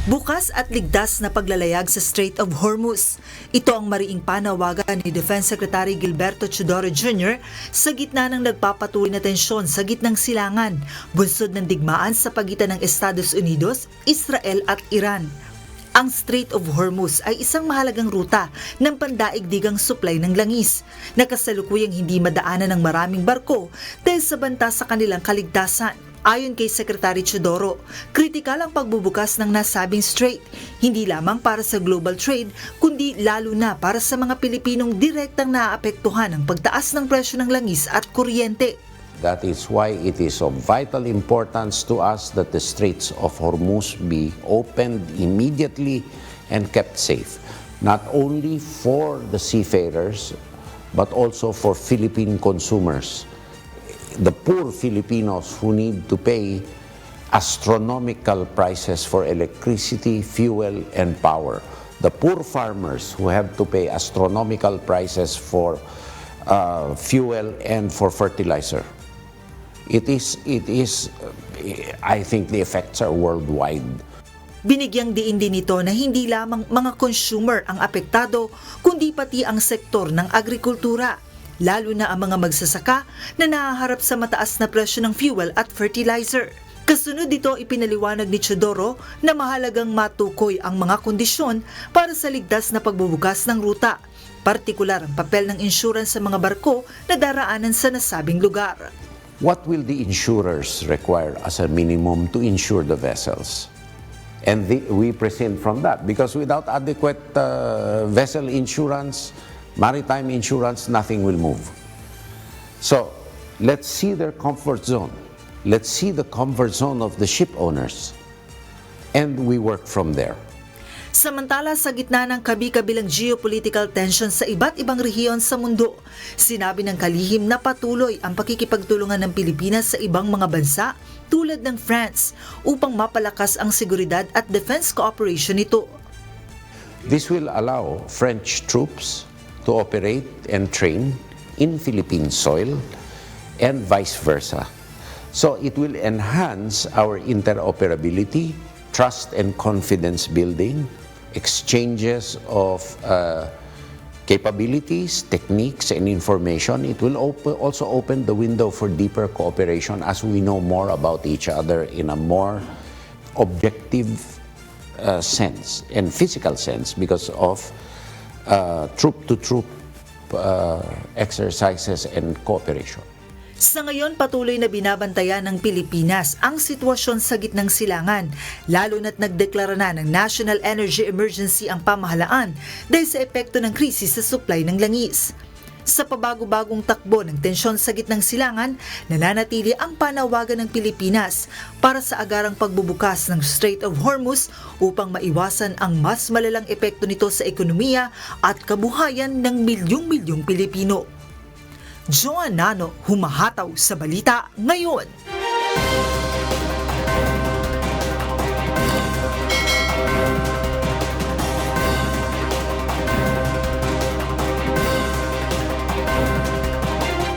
Bukas at ligtas na paglalayag sa Strait of Hormuz. Ito ang mariing panawagan ni Defense Secretary Gilberto Teodoro Jr. sa gitna ng nagpapatuloy na tensyon sa gitnang silangan, bunsod ng digmaan sa pagitan ng Estados Unidos, Israel at Iran. Ang Strait of Hormuz ay isang mahalagang ruta ng pandaigdigang supply ng langis na kasalukuyang hindi madaanan ng maraming barko dahil sa banta sa kanilang kaligtasan. Ayon kay Secretary Teodoro, kritikal ang pagbubukas ng nasabing strait, hindi lamang para sa global trade, kundi lalo na para sa mga Pilipinong direktang naaapektuhan ng pagtaas ng presyo ng langis at kuryente. That is why it is of vital importance to us that the Straits of Hormuz be opened immediately and kept safe, not only for the seafarers, but also for Philippine consumers. The poor Filipinos who need to pay astronomical prices for electricity, fuel, and power. The poor farmers who have to pay astronomical prices for fuel and for fertilizer. I think the effects are worldwide. Binigyang diin din nito na hindi lamang mga consumer ang apektado, kundi pati ang sektor ng agrikultura, lalo na ang mga magsasaka na nahaharap sa mataas na presyo ng fuel at fertilizer. Kasunod dito, ipinaliwanag ni Teodoro na mahalagang matukoy ang mga kondisyon para sa ligtas na pagbubukas ng ruta, partikular ang papel ng insurance sa mga barko na daraanan sa nasabing lugar. What will the insurers require as a minimum to insure the vessels? And we present from that, because without adequate vessel insurance, maritime insurance, nothing will move. So, let's see their comfort zone. Let's see the comfort zone of the ship owners. And we work from there. Samantala, sa gitna ng kabi-kabilang geopolitical tension sa iba't ibang rehiyon sa mundo, sinabi ng kalihim na patuloy ang pakikipagtulungan ng Pilipinas sa ibang mga bansa tulad ng France upang mapalakas ang seguridad at defense cooperation nito. This will allow French troops to operate and train in Philippine soil and vice versa. So it will enhance our interoperability, trust and confidence building, exchanges of capabilities, techniques, and information. It will also open the window for deeper cooperation as we know more about each other in a more objective sense and physical sense because of troop-to-troop exercises and cooperation. Sa ngayon, patuloy na binabantayan ng Pilipinas ang sitwasyon sa gitnang silangan, lalo na't nagdeklara na ng National Energy Emergency ang pamahalaan dahil sa epekto ng krisis sa supply ng langis. Sa pabago-bagong takbo ng tensyon sa gitnang silangan, nananatili ang panawagan ng Pilipinas para sa agarang pagbubukas ng Strait of Hormuz upang maiwasan ang mas malalang epekto nito sa ekonomiya at kabuhayan ng milyong-milyong Pilipino. Joan Nano, humahataw sa balita ngayon.